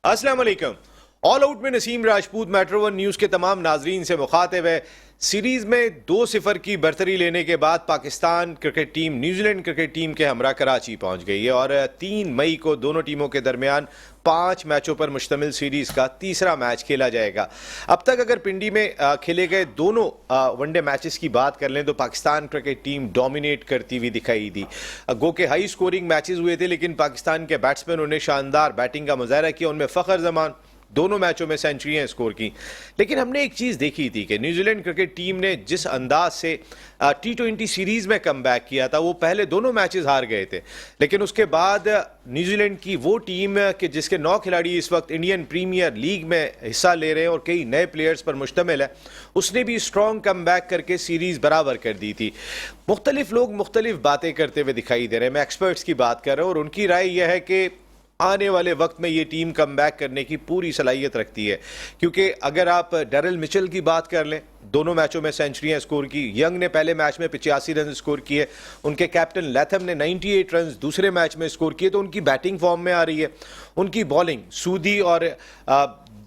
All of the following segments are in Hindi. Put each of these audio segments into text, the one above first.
अस्सलाम वालेकुम। ऑल आउट में Naseem Rajput metro one news के तमाम नाजरीन से मुखातिब है। सीरीज में 2-0 की बरतरी लेने के बाद Pakistan cricket team New Zealand cricket team के हमरा कराची पहुंच गई है और 3 मई को दोनों टीमों के दरमियान 5 मैचों पर मुश्तमिल सीरीज का तीसरा मैच खेला जाएगा। अब तक अगर पिंडी में खेले गए दोनों वनडे मैचेस की बात कर लें तो पाकिस्तान क्रिकेट टीम डोमिनेट करती हुई दिखाई दी। गो के हाई स्कोरिंग मैचेस हुए थे, लेकिन पाकिस्तान के बैट्समैनों ने शानदार बैटिंग का मुजाहरा किया। उनमें फ़खर जमान दोनों मैचों में सेंचुरियां स्कोर की। लेकिन हमने एक चीज़ देखी थी कि न्यूजीलैंड क्रिकेट टीम ने जिस अंदाज से T20 सीरीज़ में कम बैक किया था, वो पहले दोनों मैचेस हार गए थे, लेकिन उसके बाद न्यूजीलैंड की वो टीम के जिसके 9 खिलाड़ी इस वक्त इंडियन प्रीमियर लीग में हिस्सा ले रहे हैं और कई नए प्लेयर्स पर मुश्तमिल है, उसने भी स्ट्रॉन्ग कम बैक करके सीरीज़ बराबर कर दी थी। मुख्तलिफ लोग मुख्तलिफ बातें करते हुए दिखाई दे रहे हैं। मैं एक्सपर्ट्स की बात कर रहा हूँ और उनकी राय यह है कि आने वाले वक्त में ये टीम कम बैक करने की पूरी सलाहियत रखती है, क्योंकि अगर आप डेरिल मिचेल की बात कर लें, दोनों मैचों में सेंचुरियां स्कोर की। यंग ने पहले मैच में 85 रन स्कोर किए, उनके कैप्टन लैथम ने 98 रन दूसरे मैच में स्कोर किए। तो उनकी बैटिंग फॉर्म में आ रही है। उनकी बॉलिंग, सूदी और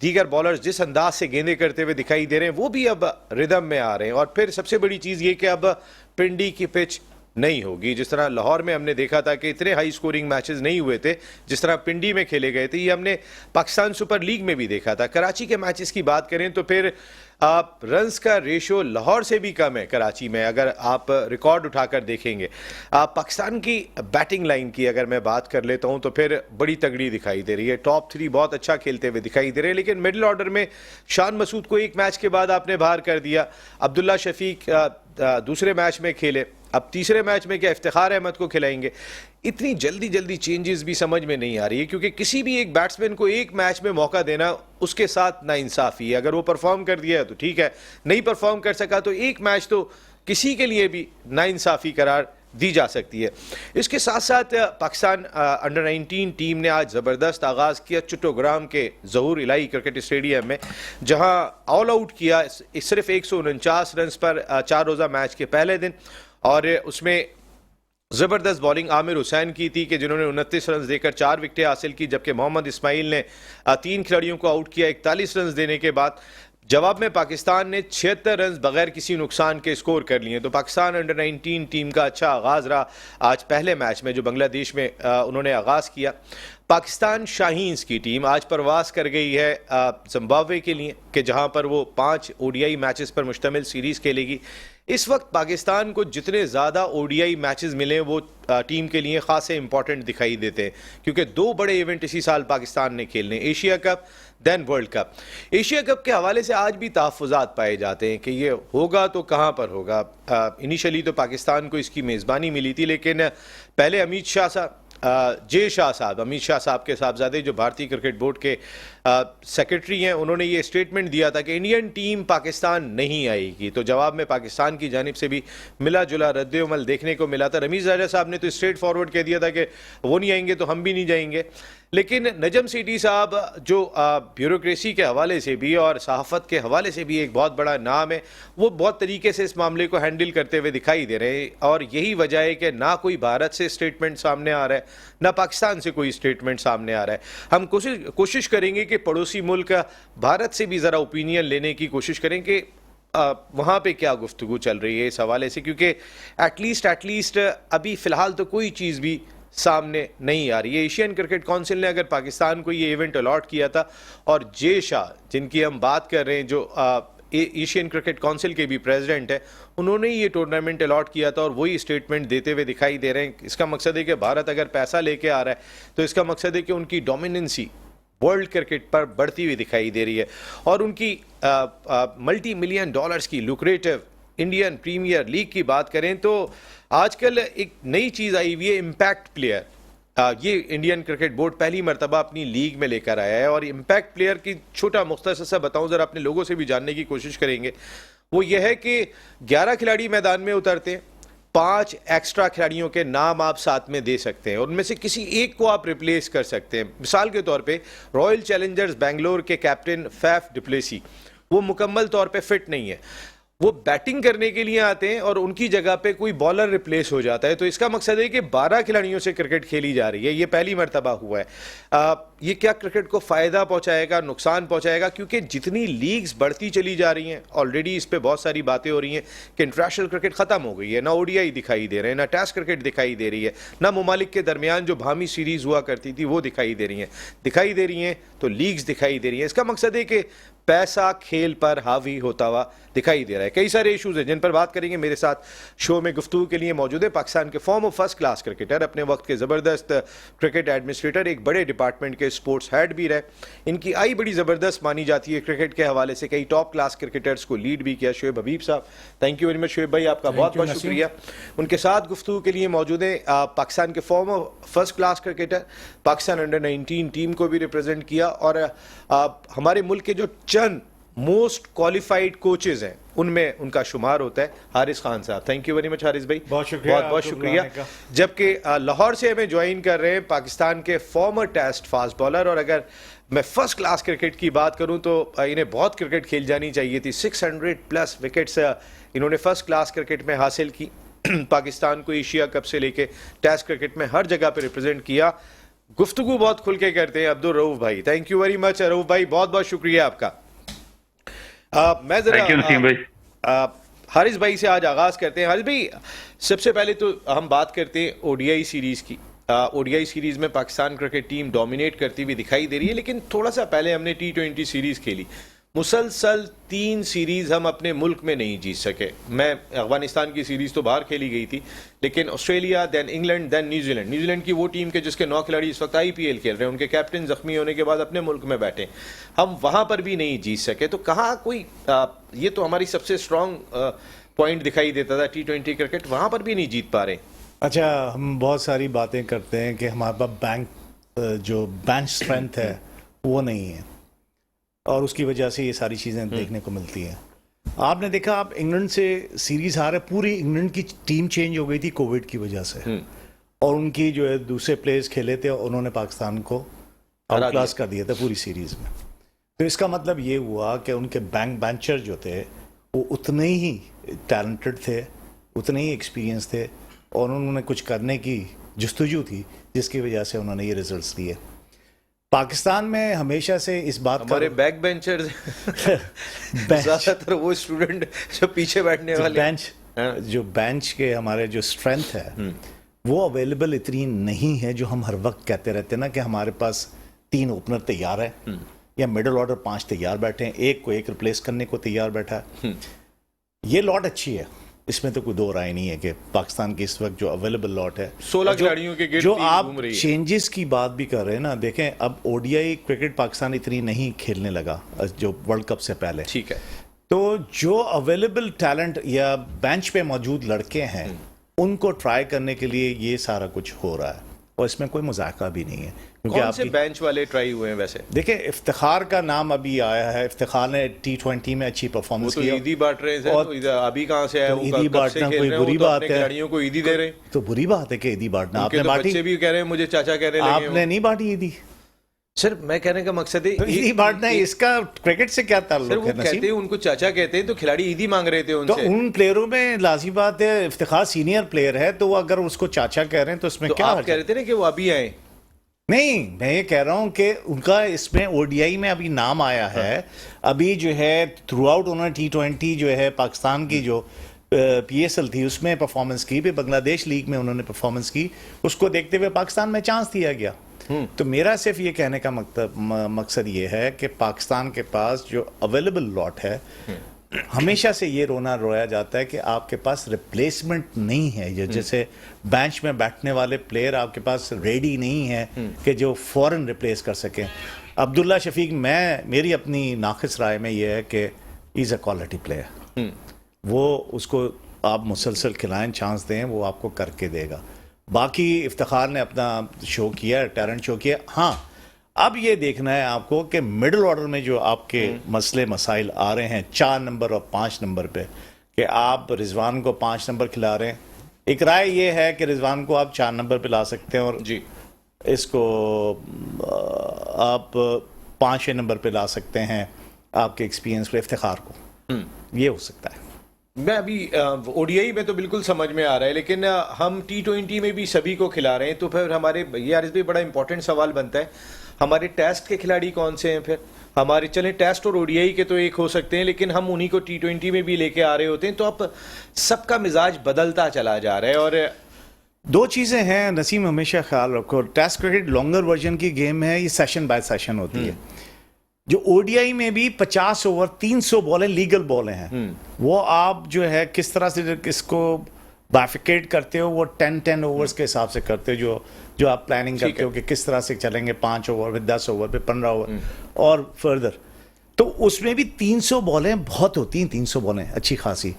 दीगर बॉलर्स जिस अंदाज से गेंदें करते हुए दिखाई दे रहे हैं, वो भी अब रिदम में आ रहे हैं। और फिर सबसे बड़ी चीज़ ये कि अब पिंडी की पिच नहीं होगी। जिस तरह लाहौर में हमने देखा था कि इतने हाई स्कोरिंग मैचेस नहीं हुए थे जिस तरह पिंडी में खेले गए थे, ये हमने पाकिस्तान सुपर लीग में भी देखा था। कराची के मैचेस की बात करें तो फिर आप रन्स का रेशो लाहौर से भी कम है कराची में, अगर आप रिकॉर्ड उठाकर देखेंगे। पाकिस्तान की बैटिंग लाइन की अगर मैं बात कर लेता हूं तो फिर बड़ी तगड़ी दिखाई दे रही है। टॉप 3 बहुत अच्छा खेलते हुए दिखाई दे रहे हैं, लेकिन मिडिल ऑर्डर में शान मसूद को एक मैच के बाद आपने बाहर कर दिया। अब्दुल्ला शफीक दूसरे मैच में खेले, अब तीसरे मैच में क्या इफ्तिखार अहमद को खिलाएंगे? इतनी जल्दी जल्दी चेंजेस भी समझ में नहीं आ रही है, क्योंकि किसी भी एक बैट्समैन को एक मैच में मौका देना उसके साथ नाइंसाफ़ी है। अगर वो परफॉर्म कर दिया है तो ठीक है, नहीं परफॉर्म कर सका तो एक मैच तो किसी के लिए भी नाइंसाफ़ी करार दी जा सकती है। इसके साथ साथ पाकिस्तान अंडर 19 टीम ने आज ज़बरदस्त आगाज़ किया चट्टोग्राम के ज़हूर इलाही क्रिकेट स्टेडियम में, जहां ऑल आउट किया सिर्फ 149 रन पर 4 रोज़ा मैच के पहले दिन। और उसमें ज़बरदस्त बॉलिंग आमिर हुसैन की थी कि जिन्होंने 29 रन देकर 4 विकेटें हासिल की, जबकि मोहम्मद इस्माइल ने 3 खिलाड़ियों को आउट किया 41 रन देने के बाद। जवाब में पाकिस्तान ने 76 रन बगैर किसी नुकसान के स्कोर कर लिए। तो पाकिस्तान अंडर 19 टीम का अच्छा आगाज़ रहा आज पहले मैच में जो बांग्लादेश में उन्होंने आगाज़ किया। पाकिस्तान शाहीन्स की टीम आज प्रवास कर गई है जिम्बाब्वे के लिए, कि जहां पर वो 5 ओडीआई मैचेस पर मुश्तमिल सीरीज़ खेलेगी। इस वक्त पाकिस्तान को जितने ज़्यादा ओडीआई मैचेस मिले वो टीम के लिए खासे इंपॉर्टेंट दिखाई देते हैं, क्योंकि 2 बड़े इवेंट इसी साल पाकिस्तान ने खेलने, Asia cup then world cup. Asia cup के हवाले से आज भी तहफ़्फ़ुज़ात पाए जाते हैं कि ये होगा तो कहाँ पर होगा। इनिशियली तो पाकिस्तान को इसकी मेज़बानी मिली थी, लेकिन पहले अमित शाह साहब के साहबजादे जो भारतीय क्रिकेट बोर्ड के सेक्रेटरी हैं, उन्होंने ये स्टेटमेंट दिया था कि इंडियन टीम पाकिस्तान नहीं आएगी। तो जवाब में पाकिस्तान की जानिब से भी मिला जुला रद्द-ए-अमल देखने को मिला था। रमीज़ राजा साहब ने तो स्ट्रेट फॉरवर्ड कह दिया था कि वो नहीं आएंगे तो हम भी नहीं जाएंगे। लेकिन नजम सेठी साहब जो ब्यूरोक्रेसी के हवाले से भी और सहाफ़त के हवाले से भी एक बहुत बड़ा नाम है, वो बहुत तरीके से इस मामले को हैंडल करते हुए दिखाई दे रहे हैं। और यही वजह है कि ना कोई भारत से स्टेटमेंट सामने आ रहा है, ना पाकिस्तान से कोई स्टेटमेंट सामने आ रहा है। हम कोशिश करेंगे कि पड़ोसी मुल्क भारत से भी ज़रा ओपिनियन लेने की कोशिश करें कि वहाँ पे क्या गुफ्तगू चल रही है इस हवाले से, क्योंकि एटलीस्ट अभी फ़िलहाल तो कोई चीज़ भी सामने नहीं आ रही है। एशियन क्रिकेट काउंसिल ने अगर पाकिस्तान को ये इवेंट अलॉट किया था, और जे शाह जिनकी हम बात कर रहे हैं, जो एशियन क्रिकेट काउंसिल के भी प्रेसिडेंट है, उन्होंने ये टूर्नामेंट अलॉट किया था और वही स्टेटमेंट देते हुए दिखाई दे रहे हैं। इसका मकसद है कि भारत अगर पैसा लेके आ रहा है तो इसका मकसद है कि उनकी डोमिनेंसी वर्ल्ड क्रिकेट पर बढ़ती हुई दिखाई दे रही है। और उनकी मल्टी मिलियन डॉलर्स की लुक्रेटिव इंडियन प्रीमियर लीग की बात करें तो आजकल एक नई चीज़ आई हुई है, इम्पैक्ट प्लेयर। ये इंडियन क्रिकेट बोर्ड पहली मरतबा अपनी लीग में लेकर आया है। और इम्पैक्ट प्लेयर की छोटा मुख्तसर सा बताऊं, ज़रा अपने लोगों से भी जानने की कोशिश करेंगे। वो ये है कि 11 खिलाड़ी मैदान में उतरते हैं, 5 एक्स्ट्रा खिलाड़ियों के नाम आप साथ में दे सकते हैं और उनमें से किसी एक को आप रिप्लेस कर सकते हैं। मिसाल के तौर पे रॉयल चैलेंजर्स बेंगलोर के कैप्टन फैफ डुप्लेसी वो मुकम्मल तौर पे फिट नहीं है, वो बैटिंग करने के लिए आते हैं और उनकी जगह पे कोई बॉलर रिप्लेस हो जाता है। तो इसका मकसद है कि 12 खिलाड़ियों से क्रिकेट खेली जा रही है, ये पहली मर्तबा हुआ है। ये क्या क्रिकेट को फ़ायदा पहुंचाएगा, नुकसान पहुंचाएगा? क्योंकि जितनी लीग्स बढ़ती चली जा रही हैं, ऑलरेडी इस पे बहुत सारी बातें हो रही हैं कि इंटरनेशनल क्रिकेट ख़त्म हो गई है, ना ओडीआई दिखाई दे रहे हैं, ना टेस्ट क्रिकेट दिखाई दे रही है, ना ममालिक के दरमियान जो भामी सीरीज़ हुआ करती थी वो दिखाई दे रही हैं तो लीग्स दिखाई दे रही हैं। इसका मकसद है कि पैसा खेल पर हावी होता हुआ दिखाई दे रहा है। कई सारे इशूज़ हैं जिन पर बात करेंगे। मेरे साथ शो में गुफ्तगू के लिए मौजूद है पाकिस्तान के फॉर्मर फर्स्ट क्लास क्रिकेटर, अपने वक्त के ज़बरदस्त क्रिकेट एडमिनिस्ट्रेटर, एक बड़े डिपार्टमेंट के स्पोर्ट्स हेड भी रहे। इनकी आई बड़ी ज़बरदस्त मानी जाती है क्रिकेट के हवाले से, कई टॉप क्लास क्रिकेटर्स को लीड भी किया। शोएब हबीब साहब, thank you very much. Shoaib भाई, आपका बहुत बहुत शुक्रिया। उनके साथ गुफ्तगू के लिए मौजूद है पाकिस्तान के farmer first class cricketer, Pakistan under 19 team को भी रिप्रेजेंट किया और हमारे मुल्क के जो चंद मोस्ट क्वालिफाइड कोचेज हैं उनमें उनका शुमार होता है हारिस खान साहब। Thank you very much Haris भाई, बहुत शुक्रिया, बहुत शुक्रिया। जबकि लाहौर से हमें ज्वाइन कर रहे हैं पाकिस्तान के फॉर्मर टेस्ट फास्ट बॉलर, और अगर मैं फर्स्ट क्लास क्रिकेट की बात करूं तो इन्हें बहुत क्रिकेट खेल जानी चाहिए थी। 600 प्लस विकेट्स इन्होंने फर्स्ट क्लास क्रिकेट में हासिल की। पाकिस्तान को एशिया कप से लेके टेस्ट क्रिकेट में हर जगह पे रिप्रेजेंट किया। गुफ्तगू बहुत खुल के करते हैं अब्दुल रऊफ भाई। Thank you very much Rauf भाई, बहुत बहुत शुक्रिया आपका। मैं जरा हारिस भाई से आज आगाज करते हैं। हारिस भाई, सबसे पहले तो हम बात करते हैं ओडीआई सीरीज की। ओडीआई सीरीज में पाकिस्तान क्रिकेट टीम डोमिनेट करती हुई दिखाई दे रही है, लेकिन थोड़ा सा पहले हमने T20 सीरीज खेली। मुसलसल 3 सीरीज हम अपने मुल्क में नहीं जीत सके। मैं अफगानिस्तान की सीरीज तो बाहर खेली गई थी, लेकिन Australia, then England, then New Zealand की वो टीम के जिसके 9 खिलाड़ी इस वक्त IPL खेल रहे हैं, उनके कैप्टन जख्मी होने के बाद अपने मुल्क में बैठे, हम वहां पर भी नहीं जीत सके। तो कहाँ कोई ये तो हमारी सबसे स्ट्रॉन्ग पॉइंट दिखाई देता था T20 क्रिकेट, वहां पर भी नहीं जीत पा रहे। अच्छा, हम बहुत सारी बातें करते हैं कि हमारे पास जो बेंच स्ट्रेंथ है वो नहीं है, और उसकी वजह से ये सारी चीज़ें देखने को मिलती हैं। आपने देखा, आप इंग्लैंड से सीरीज हारे, पूरी इंग्लैंड की टीम चेंज हो गई थी कोविड की वजह से, और उनकी जो है दूसरे प्लेयर्स खेले थे, उन्होंने पाकिस्तान को आउट क्लास कर दिया था पूरी सीरीज में। तो इसका मतलब ये हुआ कि उनके बेंचर जो थे वो उतने ही टैलेंटेड थे, उतने ही एक्सपीरियंस थे, और उन्होंने कुछ करने की जस्तजू थी जिसकी वजह से उन्होंने ये रिजल्ट्स दिए। पाकिस्तान में हमेशा से इस बात हमारे बैक बेंचर्स ज्यादातर वो स्टूडेंट जो पीछे बैठने वाले जो बेंच के हमारे जो स्ट्रेंथ है वो अवेलेबल इतनी नहीं है, जो हम हर वक्त कहते रहते हैं ना कि हमारे पास 3 ओपनर तैयार है या मिडिल ऑर्डर 5 तैयार बैठे हैं, एक को एक रिप्लेस करने को तैयार बैठा है। ये लॉट अच्छी है, इसमें तो कोई दो राय नहीं है कि पाकिस्तान की इस वक्त जो अवेलेबल लॉट है 16 खिलाड़ियों के जो आप चेंजेस की बात भी कर रहे हैं ना, देखें अब ओडीआई क्रिकेट पाकिस्तान इतनी नहीं खेलने लगा जो वर्ल्ड कप से पहले, ठीक है। तो जो अवेलेबल टैलेंट या बेंच पे मौजूद लड़के हैं उनको ट्राई करने के लिए ये सारा कुछ हो रहा है, और इसमें कोई मजाका भी नहीं है। कौन से बेंच वाले ट्राई हुए हैं वैसे? देखिए, इफ्तिखार का नाम अभी आया है, इफ्तिखार ने T20 में अच्छी परफॉर्मेंस की। ईदी बांट रहे हैं, और तो अभी कहाँ से आया? तो ईदी बांटना कोई बुरी बात है? खिलाड़ियों को ईदी दे रहे हैं तो बुरी बात है कि ईदी बांटना आपने तो बांटी? बच्चे भी कह रहे हैं मुझे चाचा कह रहे हैं, आपने नहीं बांटी ईदी। सर मैं कहने का मकसद है तो ईदी बांटना है, इसका क्रिकेट से क्या ताल्लुक है? कहते हैं उनको चाचा कहते हैं, तो खिलाड़ी ईदी मांग रहे थे उनसे। तो उन प्लेयरों में लाज़मी बात है, इफ्तिखार सीनियर प्लेयर है, तो अगर उसको चाचा कह रहे हैं तो इसमें क्या? आप कह रहे थे ना कि वो अभी आए। नहीं, मैं ये कह रहा हूँ कि उनका इसमें ओडीआई में अभी नाम आया है। अभी जो है थ्रू आउट उन्होंने T20 जो है पाकिस्तान की जो PSL थी उसमें परफॉर्मेंस की, भी बांग्लादेश लीग में उन्होंने परफॉर्मेंस की, उसको देखते हुए पाकिस्तान में चांस दिया गया। तो मेरा सिर्फ ये कहने का मकसद ये है कि पाकिस्तान के पास जो अवेलेबल लॉट है, हमेशा से ये रोया जाता है कि आपके पास रिप्लेसमेंट नहीं है, जैसे बेंच में बैठने वाले प्लेयर आपके पास रेडी नहीं है कि जो फौरन रिप्लेस कर सकें। अब्दुल्ला शफीक, मेरी अपनी नाक़िस राय में ये है कि इज़ अ क्वालिटी प्लेयर, वो उसको आप मुसलसल खिलाएं, चांस दें, वो आपको करके देगा। बाकी इफ्तिखार ने अपना शो किया, टैलेंट शो किया। हाँ, अब ये देखना है आपको कि मिडिल ऑर्डर में जो आपके मसले मसाइल आ रहे हैं 4 नंबर और 5 नंबर पे, कि आप रिजवान को 5 नंबर खिला रहे हैं। एक राय ये है कि रिजवान को आप 4 नंबर पे ला सकते हैं, और जी इसको आप 5वें नंबर पे ला सकते हैं आपके एक्सपीरियंस पे इफ्तिखार को। ये हो सकता है। मैं अभी ओडीआई में तो बिल्कुल समझ में आ रहा है, लेकिन हम T20 में भी सभी को खिला रहे हैं, तो फिर हमारे यार इस भी बड़ा इंपॉर्टेंट सवाल बनता है, हमारे टेस्ट के खिलाड़ी कौन से हैं फिर? हमारे चले टेस्ट और ओडीआई के तो एक हो सकते हैं, लेकिन हम उन्हीं को T20 में भी लेके आ रहे होते हैं, तो अब सबका मिजाज बदलता चला जा रहा है। और दो चीजें हैं नसीम, हमेशा ख्याल रखो, टेस्ट क्रिकेट लॉन्गर वर्जन की गेम है, ये सेशन बाय सेशन होती है। जो ओडीआई में भी 50 ओवर 300 बॉलें लीगल बॉलें हैं, वो आप जो है किस तरह से इसको बाइफिकेट करते हो, वो 10 ओवर्स के हिसाब से करते हो, जो आप प्लानिंग करते हो कि किस तरह से चलेंगे, 5 ओवर फिर 10 ओवर फिर 15 ओवर और फर्दर। तो उसमें भी 300 बॉलें बहुत होती हैं, 300 बॉलें अच्छी खासी।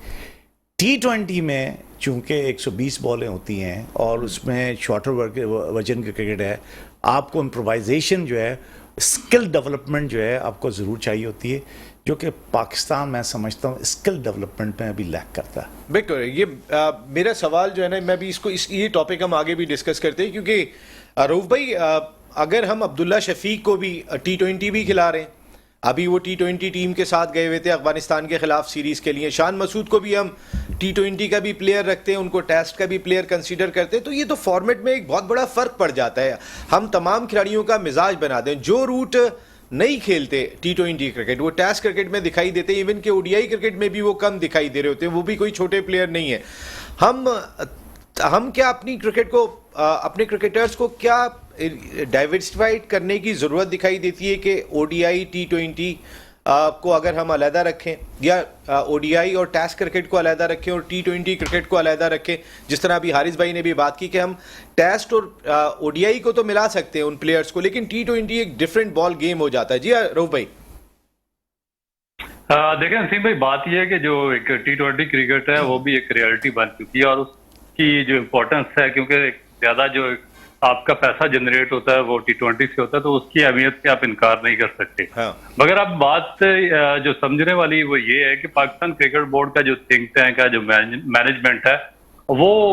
T20 में चूंकि 120 बॉलें होती हैं और उसमें शॉर्टर वर्जन की क्रिकेट है, आपको इम्प्रोवाइजेशन जो है, स्किल डेवलपमेंट जो है आपको ज़रूर चाहिए होती है, जो कि पाकिस्तान मैं समझता हूँ स्किल डेवलपमेंट में अभी लैक करता है। विक्टर, ये मेरा सवाल जो है ना, मैं भी ये टॉपिक हम आगे भी डिस्कस करते हैं, क्योंकि रऊफ भाई, अगर हम अब्दुल्ला शफीक को भी T20 भी खिला रहे हैं, अभी वो T20 टीम के साथ गए हुए थे अफगानिस्तान के खिलाफ सीरीज के लिए, शान मसूद को भी हम T20 का भी प्लेयर रखते हैं, उनको टेस्ट का भी प्लेयर कंसीडर करते हैं, तो ये तो फॉर्मेट में एक बहुत बड़ा फर्क पड़ जाता है। हम तमाम खिलाड़ियों का मिजाज बना दें, जो रूट नहीं खेलते T20 क्रिकेट वो टेस्ट क्रिकेट में दिखाई देते हैं, इवन के ओडीआई क्रिकेट में भी वो कम दिखाई दे रहे होते हैं, वो भी कोई छोटे प्लेयर नहीं है। हम क्या अपनी क्रिकेट को, अपने क्रिकेटर्स को क्या डाइवर्सिफाइड करने की ज़रूरत दिखाई देती है कि ओडीआई T20 को अगर हम अलहदा रखें, या ओडीआई और टेस्ट क्रिकेट को अलहदा रखें और T20 क्रिकेट को अलहदा रखें, जिस तरह अभी हारिस भाई ने भी बात की कि हम टेस्ट और ओडीआई को तो मिला सकते हैं उन प्लेयर्स को, लेकिन T20 एक डिफरेंट बॉल गेम हो जाता है। जी रऊफ भाई। देखें नसीम भाई, बात यह है कि जो एक T20 क्रिकेट है वो भी एक रियलिटी बन चुकी है, और उसकी जो इम्पोर्टेंस है, क्योंकि ज्यादा जो आपका पैसा जनरेट होता है वो T20 से होता है, तो उसकी अहमियत से आप इनकार नहीं कर सकते। हाँ। मगर अब बात जो समझने वाली वो ये है कि पाकिस्तान क्रिकेट बोर्ड का जो थिंक टैंक है, जो मैनेजमेंट है, वो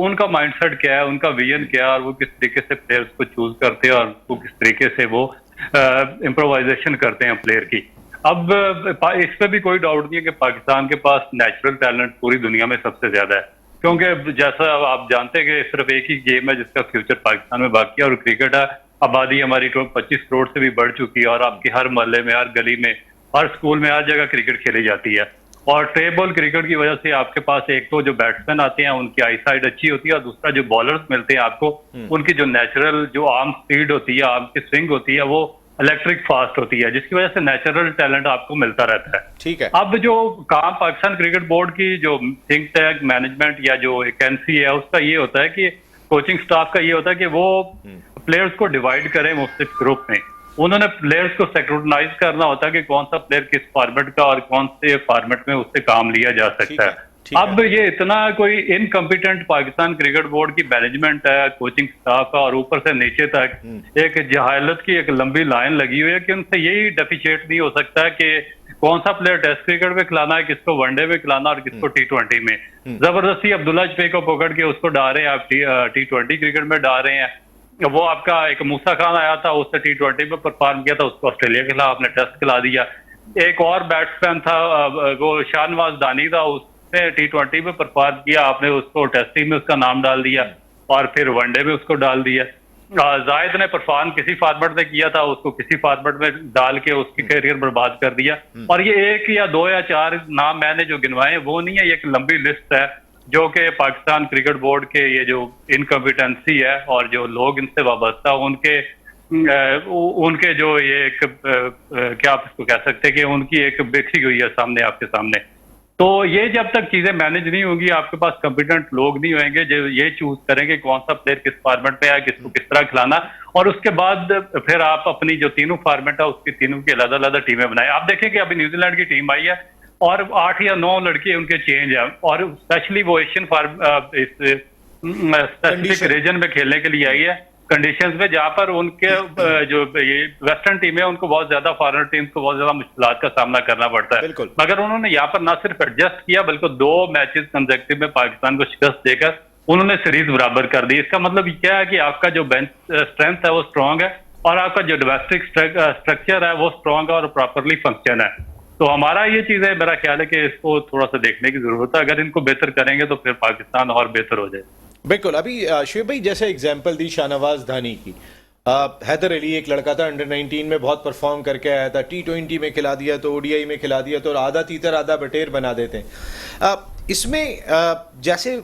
उनका माइंडसेट क्या है, उनका विजन क्या है, और वो किस तरीके से प्लेयर्स को चूज करते हैं, और वो किस तरीके से वो इम्प्रोवाइजेशन करते हैं प्लेयर की। अब इस पे भी कोई डाउट नहीं है कि पाकिस्तान के पास नेचुरल टैलेंट पूरी दुनिया में सबसे ज्यादा है, क्योंकि जैसा आप जानते हैं कि सिर्फ एक ही गेम है जिसका फ्यूचर पाकिस्तान में बाकी है, और क्रिकेट है। आबादी हमारी 25 करोड़ से भी बढ़ चुकी है, और आपके हर मोहल्ले में, हर गली में, हर स्कूल में, हर जगह क्रिकेट खेली जाती है। और ट्रे बॉल क्रिकेट की वजह से आपके पास एक तो जो बैट्समैन आते हैं उनकी आई साइड अच्छी होती है, और दूसरा जो बॉलर्स मिलते हैं आपको, उनकी जो नेचुरल जो आर्म स्पीड होती है, आर्म की स्विंग होती है, वो इलेक्ट्रिक फास्ट होती है, जिसकी वजह से नेचुरल टैलेंट आपको मिलता रहता है। ठीक है। अब जो काम पाकिस्तान क्रिकेट बोर्ड की जो थिंक टैंक मैनेजमेंट या जो वैकेंसी है उसका ये होता है कि कोचिंग स्टाफ का ये होता है कि वो प्लेयर्स को डिवाइड करें मुख्तलिफ ग्रुप में। उन्होंने प्लेयर्स को सेक्रेटराइज करना होता है कि कौन सा प्लेयर किस फॉर्मेट का और कौन से फॉर्मेट में उससे काम लिया जा सकता है। अब ये इतना कोई इनकम्पिटेंट पाकिस्तान क्रिकेट बोर्ड की मैनेजमेंट है, कोचिंग स्टाफ का, और ऊपर से नीचे तक एक जहालत की एक लंबी लाइन लगी हुई है कि उनसे यही डेफिशिएट नहीं हो सकता कि कौन सा प्लेयर टेस्ट क्रिकेट में खिलाना है, किसको वनडे में खिलाना और किसको T20 में। जबरदस्ती अब्दुल्ला शफीक को पकड़ के उसको डाल रहे हैं आप T20 क्रिकेट में डाल रहे हैं। वो आपका एक मूसा खान आया था, उसने T20 में परफॉर्म किया था, उसको ऑस्ट्रेलिया के खिलाफ आपने टेस्ट खिला दिया। एक और बैट्समैन था, वो शाहनवाज दानी था, उसने T20 में परफॉर्म किया, आपने उसको टेस्टिंग में उसका नाम डाल दिया और फिर वनडे में उसको डाल दिया। जायद ने परफॉर्म किसी फॉर्मेट में किया था, उसको किसी फॉर्मेट में डाल के उसकी करियर बर्बाद कर दिया। और ये एक या दो या चार नाम मैंने जो गिनवाए वो नहीं है, ये एक लंबी लिस्ट है जो कि पाकिस्तान क्रिकेट बोर्ड के ये जो इनकम्पिटेंसी है और जो लोग इनसे वाबस्ता उनके जो ये एक क्या आप इसको कह सकते हैं कि उनकी एक बिखरी हुई है सामने, आपके सामने। तो ये जब तक चीजें मैनेज नहीं होंगी, आपके पास कॉम्पिटेंट लोग नहीं होंगे जो ये चूज करेंगे कौन सा प्लेयर किस फॉर्मेट में है, किसको किस तरह खिलाना, और उसके बाद फिर आप अपनी जो तीनों फॉर्मेट है उसकी तीनों की अलग अलग टीमें बनाए। आप देखें कि अभी न्यूजीलैंड की टीम आई है और 8 या 9 लड़के उनके चेंज है, और स्पेशली वो एशियन स्पेसिफिक रीजन में खेलने के लिए आई है, कंडीशंस में जहां पर उनके जो ये वेस्टर्न टीम है उनको बहुत ज्यादा, फॉरेन टीम्स को बहुत ज्यादा मुश्किलात का सामना करना पड़ता है। मगर उन्होंने यहाँ पर ना सिर्फ एडजस्ट किया बल्कि 2 मैचेस कंसेक्यूटिव में पाकिस्तान को शिकस्त देकर उन्होंने सीरीज बराबर कर दी। इसका मतलब क्या है कि आपका जो बेंच स्ट्रेंथ है वो स्ट्रांग है और आपका जो डोमेस्टिक स्ट्रक्चर है वो स्ट्रांग है और प्रॉपरली फंक्शन है। तो हमारा ये चीज है, मेरा ख्याल है कि इसको थोड़ा सा देखने की जरूरत है। अगर इनको बेहतर करेंगे तो फिर पाकिस्तान और बेहतर हो जाए। बिल्कुल। अभी शुएब भाई जैसे एग्जांपल दी शाहनवाज धानी की, हैदर अली एक लड़का था अंडर 19 में बहुत परफॉर्म करके आया था, T20 में खिला दिया तो ODI में खिला दिया तो आधा तीतर आधा बटेर बना देते हैं। इसमें जैसे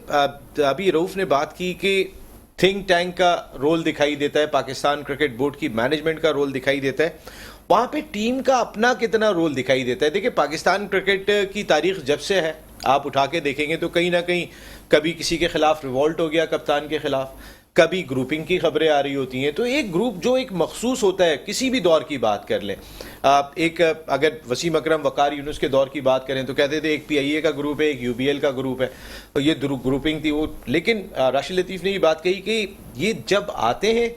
अभी रऊफ ने बात की कि थिंक टैंक का रोल दिखाई देता है, पाकिस्तान क्रिकेट बोर्ड की मैनेजमेंट का रोल दिखाई देता है, वहाँ पे टीम का अपना कितना रोल दिखाई देता है। देखिए पाकिस्तान क्रिकेट की तारीख जब से है आप उठा के देखेंगे तो कहीं ना कहीं कभी किसी के खिलाफ रिवॉल्ट हो गया कप्तान के खिलाफ, कभी ग्रुपिंग की खबरें आ रही होती हैं। तो एक ग्रुप जो एक मखसूस होता है, किसी भी दौर की बात कर लें, एक अगर वसीम अकरम वकार यूनुस के दौर की बात करें तो कहते थे एक PIA का ग्रुप है, एक UBL का ग्रुप है, तो ये ग्रुपिंग थी वो। लेकिन राशिद लतीफ़ ने ये बात कही कि ये जब आते हैं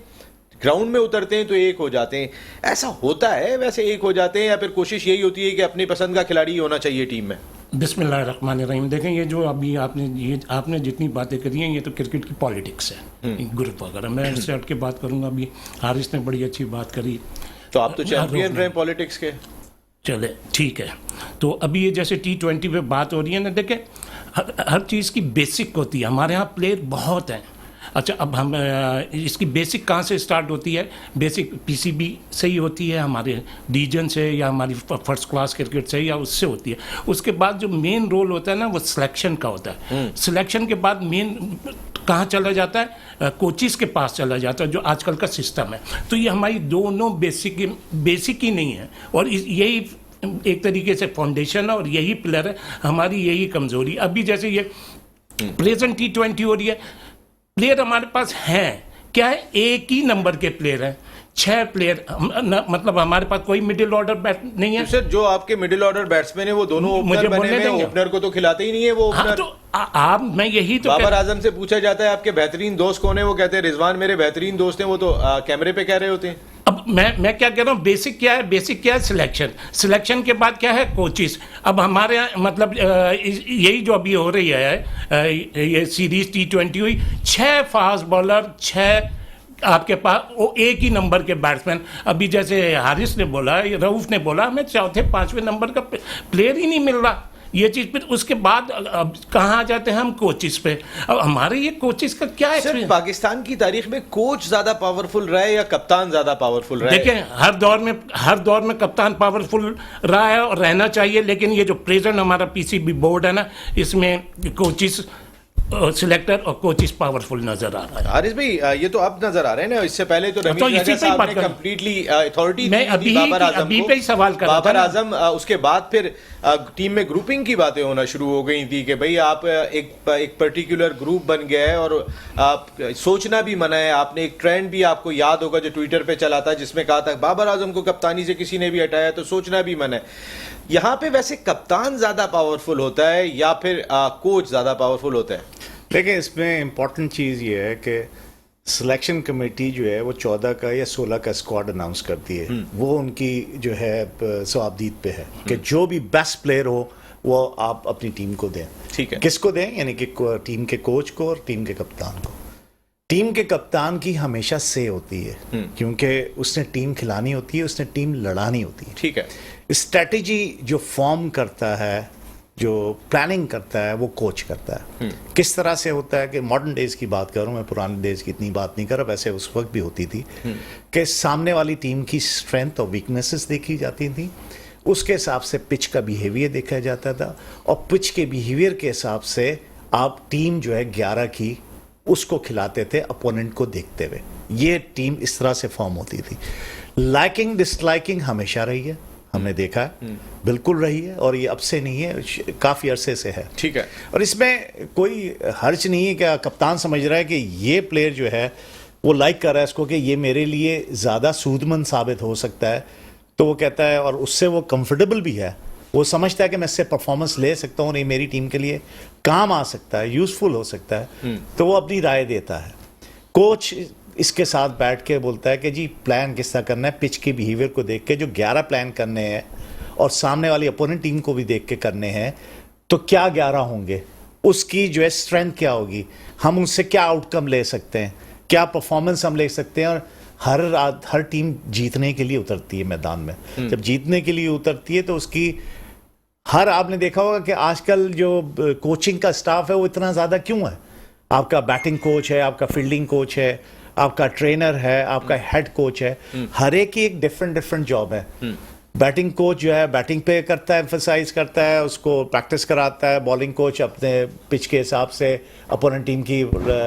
ग्राउंड में उतरते हैं तो एक हो जाते हैं। ऐसा होता है वैसे एक हो जाते हैं, या फिर कोशिश यही होती है कि अपनी पसंद का खिलाड़ी होना चाहिए टीम में? बिस्मिल्लाहिर्रहमानिर्रहीम। देखें ये जो अभी आपने जितनी बातें करी हैं ये तो क्रिकेट की पॉलिटिक्स है, ग्रुप वगैरह। मैं इससे हट के बात करूंगा। अभी हारिस ने बड़ी अच्छी बात करी, तो आप तो चैंपियन रहे पॉलिटिक्स के। चले ठीक है। तो अभी ये जैसे T20 पे बात हो रही है ना, देखें हर चीज़ की बेसिक होती है। हमारे यहाँ प्लेयर बहुत हैं। अच्छा, अब हम इसकी बेसिक कहाँ से स्टार्ट होती है? बेसिक PCB से ही होती है, हमारे रीजन से या हमारी फर्स्ट क्लास क्रिकेट से या उससे होती है। उसके बाद जो मेन रोल होता है ना वो सिलेक्शन का होता है। सिलेक्शन के बाद मेन कहाँ चला जाता है? कोचिज़ के पास चला जाता है, जो आजकल का सिस्टम है। तो ये हमारी दोनों बेसिक ही नहीं है, और यही एक तरीके से फाउंडेशन है और यही पिलर है, हमारी यही कमज़ोरी। अभी जैसे ये प्रेजेंट T20 हो रही है, प्लेयर हमारे पास हैं क्या है? एक ही नंबर के प्लेयर हैं, 6 प्लेयर। मतलब हमारे पास कोई मिडिल ऑर्डर बैट नहीं है। सर जो आपके मिडिल ऑर्डर बैट्समैन है वो दोनों ओपनर बने हुए हैं, ओपनर को तो खिलाते ही नहीं है वो ओपनर। हाँ, तो आप मैं यही तो बाबर आजम से पूछा जाता है आपके बेहतरीन दोस्त कौन है, वो कहते हैं रिजवान मेरे बेहतरीन दोस्त हैं, वो तो कैमरे पे कह रहे होते हैं। अब मैं क्या कह रहा हूँ, बेसिक क्या है? बेसिक क्या है? सिलेक्शन के बाद क्या है? कोचिज। अब हमारे यहाँ मतलब यही जो अभी हो रही है, ये सीरीज T20 हुई, 6 फास्ट बॉलर, 6 आपके पास वो एक ही नंबर के बैट्समैन। अभी जैसे हारिस ने बोला, रऊफ ने बोला, हमें चौथे 5वें नंबर का प्लेयर ही नहीं मिल रहा। ये चीज़ फिर उसके बाद अब कहाँ आ जाते हैं हम? कोचिस पे। अब हमारे ये कोचिस का क्या है? सर पाकिस्तान की तारीख में कोच ज्यादा पावरफुल रहा है या कप्तान ज्यादा पावरफुल रहा है? देखें हर दौर में कप्तान पावरफुल रहा है और रहना चाहिए, लेकिन ये जो प्रेजेंट हमारा PCB बोर्ड है ना, इसमें कोचिस सिलेक्टर और कोचिस पावरफुल नजर आ रहा है। हारिस भाई ये तो अब नजर आ रहे हैं ना, इससे पहले तो रमीज राजा साहब ने कंप्लीटली अथॉरिटी दी बाबर आजम को। पे ही सवाल कर बाबर आजम उसके बाद फिर टीम में ग्रुपिंग की बातें होना शुरू हो गई थी कि भाई आप एक पर्टिकुलर ग्रुप बन गया है और आप सोचना भी मना है। आपने एक ट्रेंड भी आपको याद होगा जो ट्विटर पे चला था, जिसमें कहा था बाबर आजम को कप्तानी से किसी ने भी हटाया तो सोचना भी मना है। यहाँ पे वैसे कप्तान ज्यादा पावरफुल होता है या फिर कोच ज्यादा पावरफुल होता है? देखिए इसमें इम्पॉर्टेंट चीज़ ये है कि सिलेक्शन कमेटी जो है वो 14 का या 16 का स्क्वाड अनाउंस करती है। वो उनकी जो है सवाबदीद पे है कि जो भी बेस्ट प्लेयर हो वो आप अपनी टीम को दें। ठीक है, किसको दें? यानी कि टीम के कोच को और टीम के कप्तान को। टीम के कप्तान की हमेशा से होती है, क्योंकि उसने टीम खिलानी होती है, उसने टीम लड़ानी होती है। ठीक है। स्ट्रेटेजी जो फॉर्म करता है, जो प्लानिंग करता है, वो कोच करता है। किस तरह से होता है कि मॉडर्न डेज की बात करूं, मैं पुराने डेज की इतनी बात नहीं कर रहा, वैसे उस वक्त भी होती थी कि सामने वाली टीम की स्ट्रेंथ और वीकनेसेस देखी जाती थी, उसके हिसाब से पिच का बिहेवियर देखा जाता था, और पिच के बिहेवियर के हिसाब से आप टीम जो है 11 की उसको खिलाते थे अपोनेंट को देखते हुए। ये टीम इस तरह से फॉर्म होती थी। लाइकिंग डिसलाइकिंग हमेशा रही है, हमने देखा है, बिल्कुल रही है, और ये अब से नहीं है, काफ़ी अरसे से है। ठीक है। और इसमें कोई हर्ज नहीं है कि कप्तान समझ रहा है कि ये प्लेयर जो है वो लाइक कर रहा है इसको कि ये मेरे लिए ज़्यादा सूदमंद साबित हो सकता है, तो वो कहता है, और उससे वो कंफर्टेबल भी है, वो समझता है कि मैं इससे परफॉर्मेंस ले सकता हूँ और ये मेरी टीम के लिए काम आ सकता है, यूज़फुल हो सकता है, तो वो अपनी राय देता है। कोच इसके साथ बैठ के बोलता है कि जी प्लान किस तरह करना है, पिच के बिहेवियर को देख के जो 11 प्लान करने हैं और सामने वाली अपोनेंट टीम को भी देख के करने हैं, तो क्या 11 होंगे, उसकी जो है स्ट्रेंथ क्या होगी, हम उससे क्या आउटकम ले सकते हैं, क्या परफॉर्मेंस हम ले सकते हैं। और हर टीम जीतने के लिए उतरती है मैदान में। जब जीतने के लिए उतरती है तो उसकी हर आपने देखा होगा कि आजकल जो कोचिंग का स्टाफ है वो इतना ज़्यादा क्यों है? आपका बैटिंग कोच है, आपका फील्डिंग कोच है, आपका ट्रेनर है, आपका हेड कोच है, हर एक की एक डिफरेंट डिफरेंट जॉब है। बैटिंग कोच जो है बैटिंग पे करता है, एम्फसाइज करता है, उसको प्रैक्टिस कराता है। बॉलिंग कोच अपने पिच के हिसाब से अपोनेंट टीम की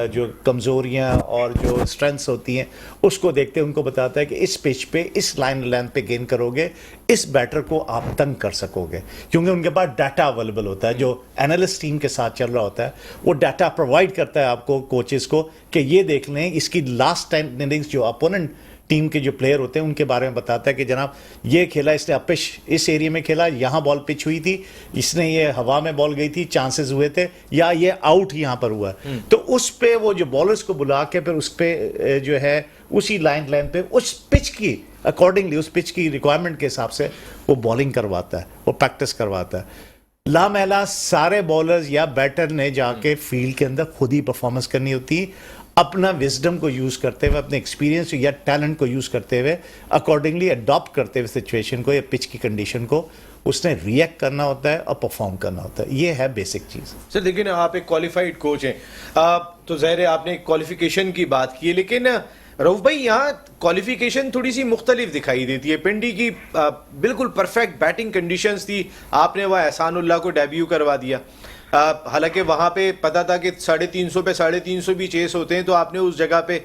जो कमज़ोरियां और जो स्ट्रेंथ्स होती हैं उसको देखते हैं, उनको बताता है कि इस पिच पे इस लाइन लेंथ पे गेंद करोगे, इस बैटर को आप तंग कर सकोगे, क्योंकि उनके पास डाटा अवेलेबल होता है। जो एनालिस्ट टीम के साथ चल रहा होता है वो डाटा प्रोवाइड करता है आपको, कोचेस को, कि ये देख लें इसकी लास्ट 10 इनिंग्स जो अपोनेंट टीम के जो प्लेयर होते हैं उनके बारे में बताता है कि जनाब ये खेला, इसने अपिश इस एरिया में खेला, यहाँ बॉल पिच हुई थी, इसने ये हवा में बॉल गई थी, चांसेस हुए थे, या ये आउट यहाँ पर हुआ। तो उस पे वो जो बॉलर्स को बुला के फिर उस पे जो है उसी लाइन पे उस पिच की अकॉर्डिंगली, उस पिच की रिक्वायरमेंट के हिसाब से वो बॉलिंग करवाता है, वो प्रैक्टिस करवाता है। लामहला सारे बॉलर्स या बैटर ने जाके फील्ड के अंदर खुद ही परफॉर्मेंस करनी होती है, अपना विजडम को यूज करते हुए, अपने एक्सपीरियंस या टैलेंट को यूज करते हुए, अकॉर्डिंगली अडॉप्ट करते हुए सिचुएशन को या पिच की कंडीशन को उसने रिएक्ट करना होता है और परफॉर्म करना होता है। ये है बेसिक चीज। सर लेकिन आप एक क्वालिफाइड कोच हैं, तो ज़ाहिर है आपने क्वालिफिकेशन की बात की है, लेकिन रऊफ भाई यहाँ क्वालिफिकेशन थोड़ी सी मुख्तलिफ दिखाई देती है। पिंडी की बिल्कुल परफेक्ट बैटिंग कंडीशंस थी, आपने वह एहसानुल्लाह को डेब्यू करवा दिया। हालांकि वहाँ पे पता था कि 350 पे 350 भी चेस होते हैं, तो आपने उस जगह पे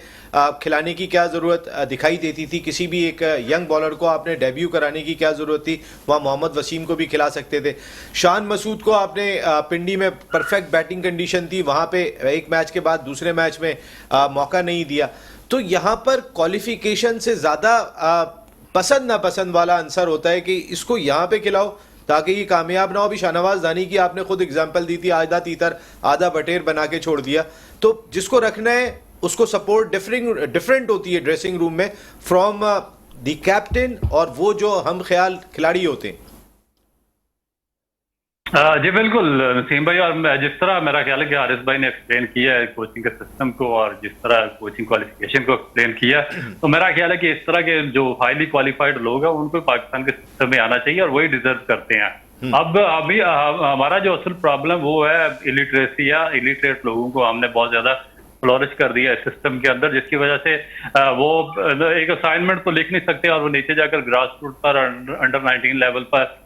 खिलाने की क्या ज़रूरत दिखाई देती थी? किसी भी एक यंग बॉलर को आपने डेब्यू कराने की क्या ज़रूरत थी? वहाँ मोहम्मद वसीम को भी खिला सकते थे। शान मसूद को आपने पिंडी में परफेक्ट बैटिंग कंडीशन थी, वहाँ पे एक मैच के बाद दूसरे मैच में मौका नहीं दिया। तो यहाँ पर क्वालिफिकेशन से ज़्यादा पसंद नापसंद वाला आंसर होता है कि इसको यहाँ पे खिलाओ ताकि ये कामयाब ना हो। अभी शाहनवाज दानी की आपने खुद एग्जांपल दी थी, आधा तीतर आधा बटेर बना के छोड़ दिया। तो जिसको रखना है उसको सपोर्ट डिफरेंट होती है ड्रेसिंग रूम में फ्रॉम द कैप्टन और वो जो हम ख्याल खिलाड़ी होते हैं। जी बिल्कुल नसीम भाई, और जिस तरह मेरा ख्याल है कि हारिस भाई ने एक्सप्लेन किया है कोचिंग के सिस्टम को और जिस तरह कोचिंग क्वालिफिकेशन को एक्सप्लेन किया, तो मेरा ख्याल है कि इस तरह के जो हाईली क्वालिफाइड लोग हैं उनको पाकिस्तान के सिस्टम में आना चाहिए और वही डिजर्व करते हैं। अब अभी हमारा जो असल प्रॉब्लम वो है इलिटरेसी या इलिटरेट लोगों को हमने बहुत ज्यादा फ्लोरिश कर दिया है सिस्टम के अंदर, जिसकी वजह से वो एक असाइनमेंट तो लिख नहीं सकते और वो नीचे जाकर ग्रास रूट पर अंडर 19 लेवल पर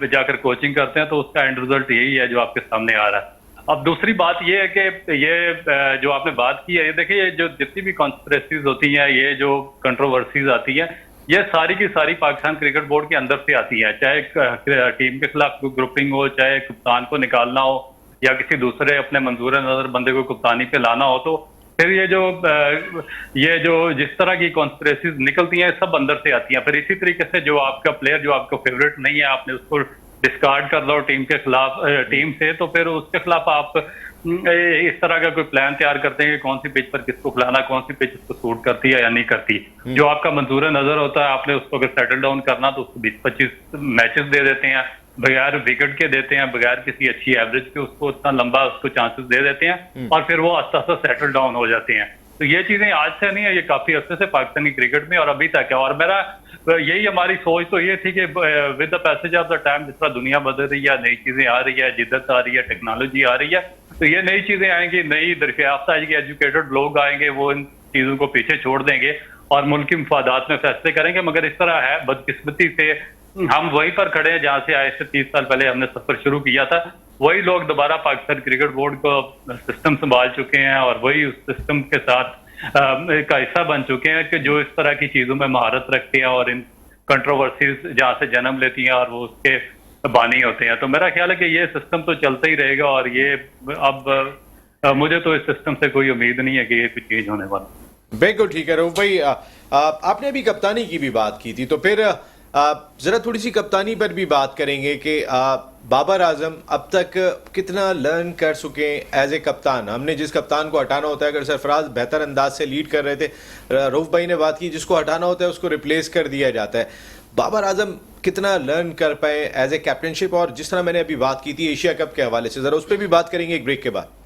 जाकर कोचिंग करते हैं, तो उसका एंड रिजल्ट यही है जो आपके सामने आ रहा है। अब दूसरी बात ये है कि ये जो आपने बात की है, ये देखिए ये जो जितनी भी कॉन्स्पिरेसीज होती हैं, ये जो कंट्रोवर्सीज आती हैं, ये सारी की सारी पाकिस्तान क्रिकेट बोर्ड के अंदर से आती है। चाहे टीम के खिलाफ ग्रुपिंग हो, चाहे कप्तान को निकालना हो या किसी दूसरे अपने मंजूर नजर बंदे को कप्तानी पे लाना हो, तो फिर ये जो जिस तरह की कॉन्स्पिरेसीज निकलती हैं सब अंदर से आती हैं। फिर इसी तरीके से जो आपका प्लेयर जो आपका फेवरेट नहीं है, आपने उसको डिस्कार्ड कर दो टीम के खिलाफ टीम से, तो फिर उसके खिलाफ आप इस तरह का कोई प्लान तैयार करते हैं कि कौन सी पिच पर किसको खिलाना, कौन सी पिच उसको सूट करती है या नहीं करती। जो आपका मंजूर नजर होता है, आपने उसको अगर सेटल डाउन करना तो उसको 20-25 मैचेस दे देते हैं, बगैर विकेट के देते हैं, बगैर किसी अच्छी एवरेज के उसको इतना लंबा उसको चांसेस दे देते हैं और फिर वो आस्ता आस्ता सेटल डाउन हो जाते हैं। तो ये चीजें आज से नहीं है, ये काफी अर्से से पाकिस्तानी क्रिकेट में और अभी तक है। और मेरा यही हमारी सोच तो ये थी कि with the passage of the time जिस तरह दुनिया बदल रही है, नई चीजें आ रही है, जिद्दत आ रही है, टेक्नोलॉजी आ रही है, तो ये नई चीजें आएंगी, नई दरख्यास्त आएगी, एजुकेटेड लोग आएंगे, वो इन चीजों को पीछे छोड़ देंगे और मुल्क की मफादात में फैसले करेंगे। मगर इस तरह है बदकिस्मती से हम वहीं पर खड़े हैं जहां से आज से 30 साल पहले हमने सफर शुरू किया था। वही लोग दोबारा पाकिस्तान क्रिकेट बोर्ड को सिस्टम संभाल चुके हैं और वही उस सिस्टम के साथ का हिस्सा बन चुके हैं कि जो इस तरह की चीजों में महारत रखते हैं और इन कंट्रोवर्सीज जहां से जन्म लेती हैं और वो उसके बानी होते हैं। तो मेरा ख्याल है कि ये सिस्टम तो चलता ही रहेगा और ये अब मुझे तो इस सिस्टम से कोई उम्मीद नहीं है कि ये कुछ चेंज होने वाला। बिल्कुल ठीक है रऊफ भाई, आपने अभी कप्तानी की भी बात की थी, तो फिर जरा थोड़ी सी कप्तानी पर भी बात करेंगे कि बाबर आजम अब तक कितना लर्न कर चुके एज ए कप्तान। हमने जिस कप्तान को हटाना होता है, अगर सरफराज बेहतर अंदाज से लीड कर रहे थे, रऊफ भाई ने बात की जिसको हटाना होता है उसको रिप्लेस कर दिया जाता है। बाबर आजम कितना लर्न कर पाए एज ए कैप्टनशिप, और जिस तरह मैंने अभी बात की थी एशिया कप के हवाले से, जरा उस पर भी बात करेंगे एक ब्रेक के बाद।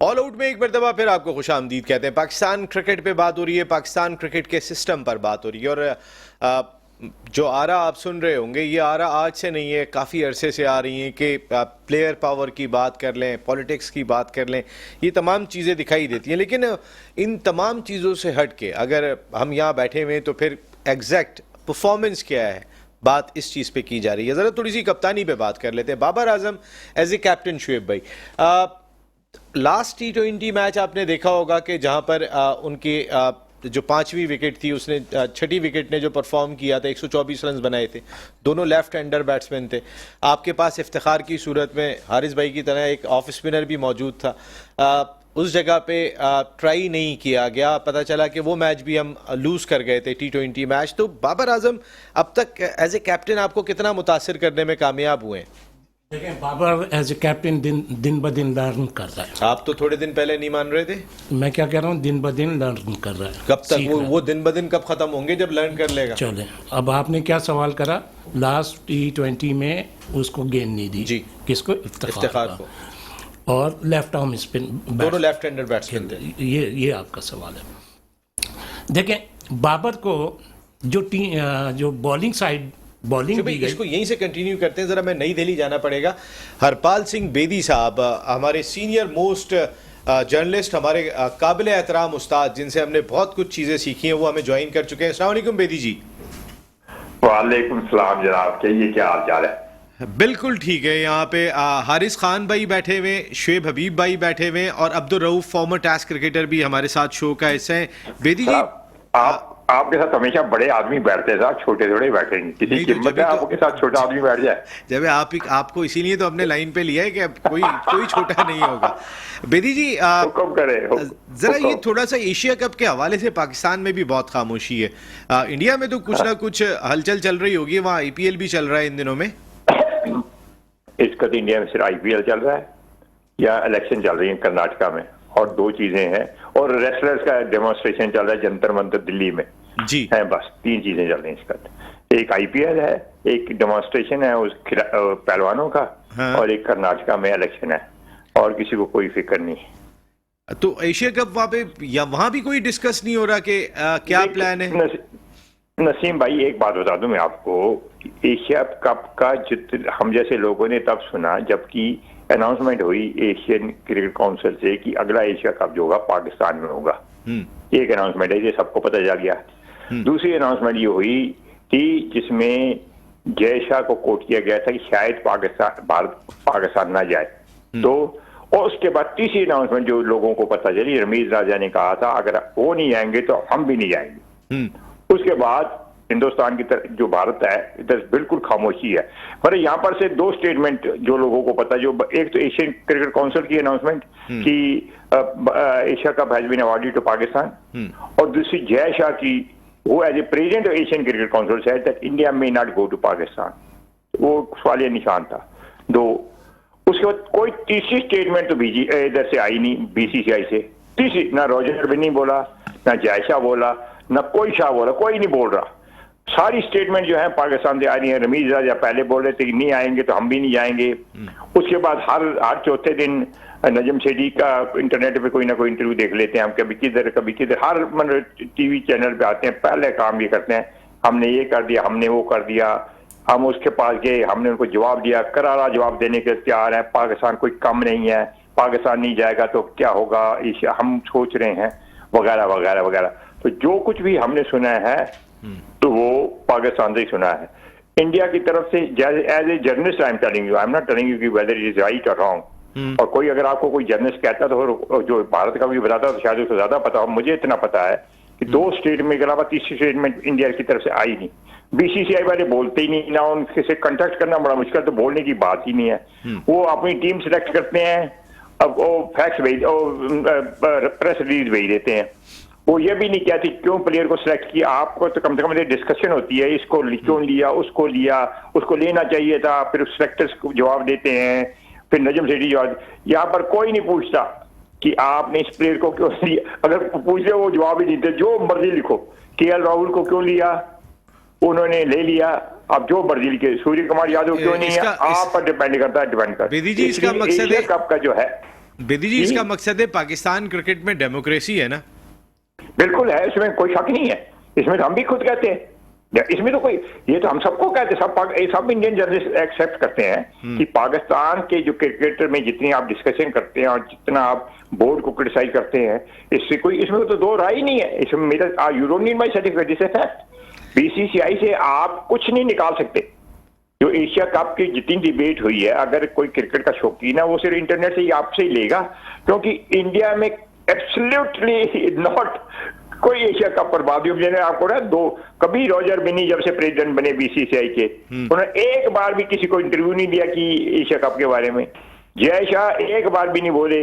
ऑल आउट में एक मरतबा फिर आपको खुशामदीद कहते हैं। पाकिस्तान क्रिकेट पे बात हो रही है, पाकिस्तान क्रिकेट के सिस्टम पर बात हो रही है और जो आरा आप सुन रहे होंगे, ये आरा आज से नहीं है, काफ़ी अरसे से आ रही हैं कि प्लेयर पावर की बात कर लें, पॉलिटिक्स की बात कर लें, ये तमाम चीज़ें दिखाई देती हैं। लेकिन इन तमाम चीज़ों से हट के अगर हम यहाँ बैठे हुए हैं तो फिर एग्जैक्ट परफॉर्मेंस क्या है, बात इस चीज़ पे की जा रही है। ज़रा थोड़ी सी कप्तानी पे बात कर लेते हैं। Babar Azam as a captain, Shoaib भाई, लास्ट T20 मैच आपने देखा होगा कि जहाँ पर उनकी जो 5वीं विकेट थी, उसने 6ठी विकेट ने जो परफॉर्म किया था, 124 रन बनाए थे। दोनों लेफ्ट हैंडर बैट्समैन थे। आपके पास इफ्तिखार की सूरत में हारिस भाई की तरह एक ऑफ स्पिनर भी मौजूद था। उस जगह पे ट्राई नहीं किया गया, पता चला कि वो मैच भी हम लूज़ कर गए थे, T20 मैच। तो बाबर आजम अब तक एज ए कैप्टन आपको कितना मुतासिर करने में कामयाब हुए हैं? देखिए, बाबर एज ए कैप्टन दिन ब दिन लर्न कर रहा है। आप तो थोड़े दिन पहले नहीं मान रहे थे। मैं क्या कह रहा हूँ, दिन ब दिन लर्न कर रहा है। कब तक सीख रहा है। वो दिन ब दिन कब खत्म होंगे जब लर्न कर लेगा? चले, अब आपने क्या सवाल करा, लास्ट T20 में उसको गेंद नहीं दी। जी। किसको? इफ्तिखार को। और लेफ्ट आर्म स्पिन, दोनों लेफ्ट हैंडर बैट्समैन थे। ये आपका सवाल है। देखें, बाबर को जो बॉलिंग साइड बॉलिंग दी गई, इसको यहीं से कंटिन्यू करते हैं। जरा मैं नई दिल्ली जाना पड़ेगा। हरपाल सिंह बेदी साहब, हमारे सीनियर मोस्ट जर्नलिस्ट, हमारे काबिल एहतराम उस्ताद, जिनसे हमने बहुत कुछ चीज़ें सीखी हैं, वो हमें ज्वाइन कर चुके हैं। अस्सलाम वालेकुम बेदी जी। वालेकुम सलाम जनाब, कहिए क्या हाल चाल है? बिल्कुल ठीक है। यहाँ पे हारिस खान भाई बैठे हुए, शुएब हबीब भाई बैठे हुए, और Abdul Rauf former test cricketer भी हमारे साथ शो का हिस्सा है। बेदी जी, आपके साथ हमेशा बड़े आदमी बैठते हैं साहब, छोटे थोड़े बैठेंगे। किसी की हिम्मत है आपके साथ छोटा आदमी बैठ जाए? जब आपको इसीलिए तो अपने लाइन पे लिया है कि अब कोई छोटा नहीं होगा। बेदी जी, हुक्म करे। जरा ये थोड़ा सा एशिया कप के हवाले से पाकिस्तान में भी बहुत खामोशी है। इंडिया में तो कुछ ना कुछ हलचल चल रही होगी, वहाँ IPL भी चल रहा है इन दिनों में। इस वक्त इंडिया में सिर्फ IPL चल रहा है या इलेक्शन चल रही है कर्नाटका में, और दो चीजें हैं, और रेसलर्स का डेमोन्स्ट्रेशन चल रहा है जंतर मंतर दिल्ली में जी है। बस 3 चीजें चल रही हैं इस वक्त। एक IPL है, एक डेमोन्स्ट्रेशन है उस पहलवानों का, हाँ। और एक कर्नाटका में इलेक्शन है, और किसी को कोई फिक्र नहीं। तो एशिया कप वहाँ पे या वहाँ भी कोई डिस्कस नहीं हो रहा कि क्या प्लान है? नसीम भाई, एक बात बता दूं मैं आपको, एशिया कप का हम जैसे लोगों ने तब सुना जबकि अनाउंसमेंट हुई एशियन क्रिकेट काउंसिल से कि अगला एशिया कप जो होगा पाकिस्तान में होगा। एक अनाउंसमेंट है, ये सबको पता चल गया। दूसरी अनाउंसमेंट ये हुई थी जिसमें जय शाह को कोट किया गया था कि शायद पाकिस्तान ना जाए। तो और उसके बाद तीसरी अनाउंसमेंट जो लोगों को पता चली, रमीज राजा ने कहा था अगर वो नहीं जाएंगे तो हम भी नहीं जाएंगे। उसके बाद हिंदुस्तान की तरफ जो भारत है इधर बिल्कुल खामोशी है। पर यहाँ पर से 2 स्टेटमेंट जो लोगों को पता, जो एक तो एशियन क्रिकेट काउंसिल की अनाउंसमेंट कि Asia cup has been awarded to Pakistan, और दूसरी जय शाह की, वो as a president of Asian cricket council said that India may not go to Pakistan. वो सवालिया निशान था। 2 उसके बाद कोई तीसरी स्टेटमेंट तो इधर से आई नहीं, BCCI से। तीसरी ना रोजर भी नहीं बोला, ना जय शाह बोला, ना कोई शाह बोला, कोई नहीं बोल रहा। सारी स्टेटमेंट जो है पाकिस्तान से आ रही है। रमीज राजा पहले बोल रहे थे कि नहीं आएंगे तो हम भी नहीं जाएंगे। उसके बाद हर चौथे दिन नजम सेठी का इंटरनेट पे कोई ना कोई इंटरव्यू देख लेते हैं हम, कभी किधर हर TV चैनल पे आते हैं। पहले काम ये करते हैं, हमने ये कर दिया, हमने वो कर दिया। हम उसके पास गए, हमने उनको जवाब दिया, करारा जवाब देने के तैयार है। पाकिस्तान कोई कम नहीं है, पाकिस्तान नहीं जाएगा तो क्या होगा, हम सोच रहे हैं, वगैरह वगैरह वगैरह। तो जो कुछ भी हमने सुना है तो वो पाकिस्तान से ही सुना है। इंडिया की तरफ से as a journalist I am telling you, I am not telling you कि वेदर इट इज राइट और रॉन्ग। और कोई अगर आपको कोई जर्नलिस्ट कहता तो जो भारत का भी बताता तो शायद उसको ज्यादा पता हो। मुझे इतना पता है कि 2 स्टेटमेंट के अलावा तीसरी स्टेटमेंट इंडिया की तरफ से आई नहीं। BCCI वाले बोलते ही नहीं, ना उनसे से कांटेक्ट करना बड़ा मुश्किल, तो बोलने की बात ही नहीं है। वो अपनी टीम सिलेक्ट करते हैं, अब वो फैक्स प्रेस रिलीज भेज देते हैं। वो ये भी नहीं कहती क्यों प्लेयर को सिलेक्ट किया। आपको तो कम से कम डिस्कशन होती है, इसको क्यों लिया, उसको लेना चाहिए था, फिर सिलेक्टर्स को जवाब देते हैं, फिर नजम सेठी जवाब। यहाँ पर कोई नहीं पूछता कि आपने इस प्लेयर को क्यों लिया। अगर पूछ रहे वो जवाब ही नहीं देते। जो मर्जी लिखो, KL राहुल को क्यों लिया, उन्होंने ले लिया। अब जो मर्जी लिखे, सूर्य कुमार यादव क्यों नहीं है, आप पर डिपेंड करता है। डिपेंड करता है बेदी जी, इसका मकसद है कप का जो है, बेदी जी इसका मकसद है पाकिस्तान क्रिकेट में डेमोक्रेसी है ना? बिल्कुल है, इसमें कोई शक नहीं है। इसमें तो हम भी खुद कहते हैं इसमें तो कोई, ये तो हम सबको कहते हैं, सब इंडियन जर्नलिस्ट एक्सेप्ट करते हैं कि पाकिस्तान के जो क्रिकेटर में जितनी आप डिस्कशन करते हैं और जितना आप बोर्ड को क्रिटिसाइज करते हैं, इससे कोई, इसमें तो दो राय ही नहीं है। इसमें मेरा, you don't need my certificate, this is fact. BCCI से आप कुछ नहीं निकाल सकते। जो एशिया कप की जितनी डिबेट हुई है, अगर कोई क्रिकेट का शौकीन है वो सिर्फ इंटरनेट से ही आपसे ही लेगा, क्योंकि इंडिया में एब्सोल्युटली नॉट कोई एशिया कप पर बात। मैंने आपको ना कभी रॉजर बिनी जब से प्रेसिडेंट बने बीसीसीआई के, उन्होंने एक बार भी किसी को इंटरव्यू नहीं दिया कि एशिया कप के बारे में। जय शाह एक बार भी नहीं बोले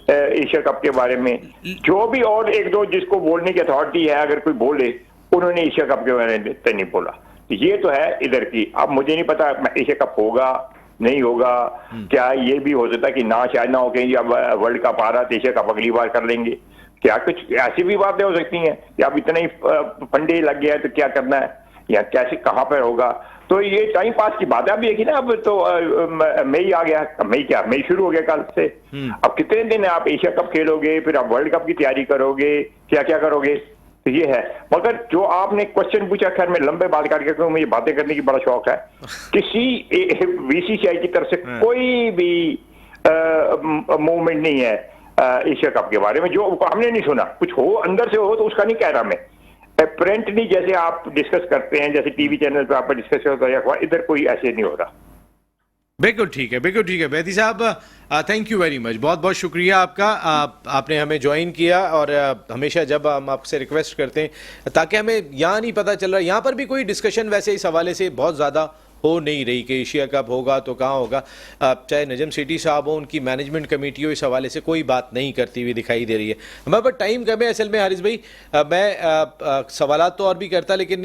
एशिया कप के बारे में। जो भी और एक दो जिसको बोलने की अथॉरिटी है, अगर कोई बोले, उन्होंने एशिया कप के बारे में नहीं बोला। तो ये तो है इधर की। अब मुझे नहीं पता एशिया कप होगा नहीं होगा, क्या ये भी हो सकता है कि ना, शायद ना हो, कहीं अब वर्ल्ड कप आ रहा है तो एशिया कप अगली बार कर लेंगे, क्या कुछ ऐसी भी बातें हो सकती हैं कि अब इतना ही फंडे लग गया है तो क्या करना है, या कैसे कहाँ पर होगा। तो ये टाइम पास की बात है। अब ये कि ना, अब तो मई आ गया, मई शुरू हो गया कल से। अब कितने दिन आप एशिया कप खेलोगे, फिर आप वर्ल्ड कप की तैयारी करोगे, क्या क्या करोगे, तो ये है। मगर जो आपने क्वेश्चन पूछा, खैर मैं लंबे बात करके, क्योंकि मुझे बातें करने की बड़ा शौक है, किसी बीसीसीआई की तरफ से कोई भी मूवमेंट नहीं है एशिया कप के बारे में, जो हमने नहीं सुना। कुछ हो अंदर से हो तो उसका नहीं कह रहा मैं, अपेरेंटली जैसे आप डिस्कस करते हैं, जैसे टीवी चैनल पे आप डिस्कस होता है, इधर कोई ऐसे नहीं हो रहा। बिल्कुल ठीक है, बिल्कुल ठीक है। बेदी साहब, थैंक यू वेरी मच, बहुत बहुत शुक्रिया आपका। आपने हमें ज्वाइन किया, और हमेशा जब हम आपसे रिक्वेस्ट करते हैं, ताकि हमें यहाँ नहीं पता चल रहा, यहाँ पर भी कोई डिस्कशन वैसे इस हवाले से बहुत ज़्यादा हो नहीं रही कि एशिया कप होगा तो कहाँ होगा। चाहे नजम सेठी साहब हो, उनकी मैनेजमेंट कमेटी हो, इस हवाले से कोई बात नहीं करती हुई दिखाई दे रही है। हमारे पास टाइम कम है असल में हारिस भाई। मैं सवालात तो और भी करता, लेकिन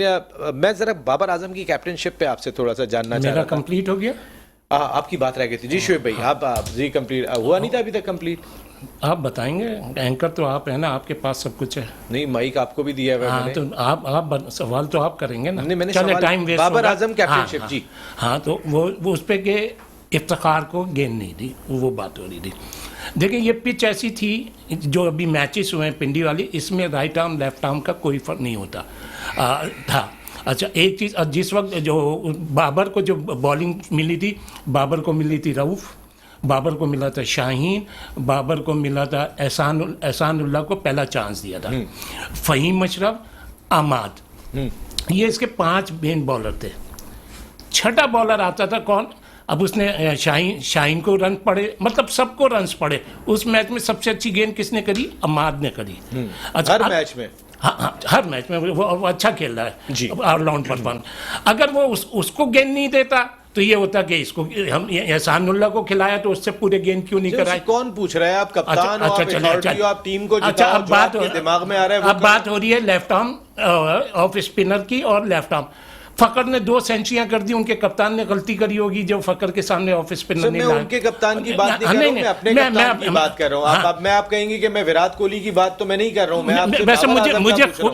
मैं ज़रा बाबर आजम की कैप्टनशिप पे आपसे थोड़ा सा जानना चाह रहा था। कंप्लीट हो गया? आपकी बात रह गई थी जी शुएब भाई, आप जी कंप्लीट हुआ नहीं था अभी तक कंप्लीट? आप बताएंगे, एंकर तो आप है ना, आपके पास सब कुछ है। नहीं, माइक आपको भी दिया है मैंने। तो आप सवाल तो आप करेंगे ना। नहीं, मैंने चले, time waste Babar Azam captainship जी। हाँ, तो वो उस पे के इफ्तिखार को गेंद नहीं दी, वो बात हो रही थी। देखिए, ये पिच ऐसी थी, जो अभी मैचेस हुए हैं पिंडी वाली, इसमें राइट आर्म लेफ्ट आर्म का कोई फर्क नहीं होता था। अच्छा, एक चीज़, जिस वक्त जो बाबर को जो बॉलिंग मिली थी, बाबर को मिली थी रऊफ़, बाबर को मिला था शाहीन, बाबर को मिला था एहसानुल्लाह को पहला चांस दिया था, फ़हीम अशरफ, अहमद, ये इसके 5 मेन बॉलर थे। छठा बॉलर आता था कौन? अब उसने शाहीन को रन पड़े, मतलब सबको रन्स पड़े। उस मैच में सबसे अच्छी गेंद किसने करी? अहमद ने करी। अच्छा, हर मैच में? हाँ, हर मैच में वो अच्छा खेल रहा है जी, ऑलराउंड परफॉर्म। अगर वो उसको गेंद नहीं देता तो ये होता कि इसको हम एहसानुल्लाह को खिलाया, तो उससे पूरे गेंद क्यों नहीं कराए? कौन पूछ रहा है? आप कप्तान हो, आप आप टीम को अच्छा, अब बात दिमाग में आ रहा है। अब बात हो रही है लेफ्ट आर्म ऑफ स्पिनर की, और लेफ्ट आर्म फकर ने 2 सेंचुरियां कर दी। उनके कप्तान ने गलती करी होगी जो फकर के सामने ऑफ स्पिनर नहीं लाया। मैं उनके कप्तान की बात नहीं कर रहा हूं, मैं अपने कप्तान की बात कर रहा हूं। अब मैं आप कहेंगे कि मैं विराट कोहली की बात तो मैं नहीं कर रहा हूं, मैं आपसे वैसे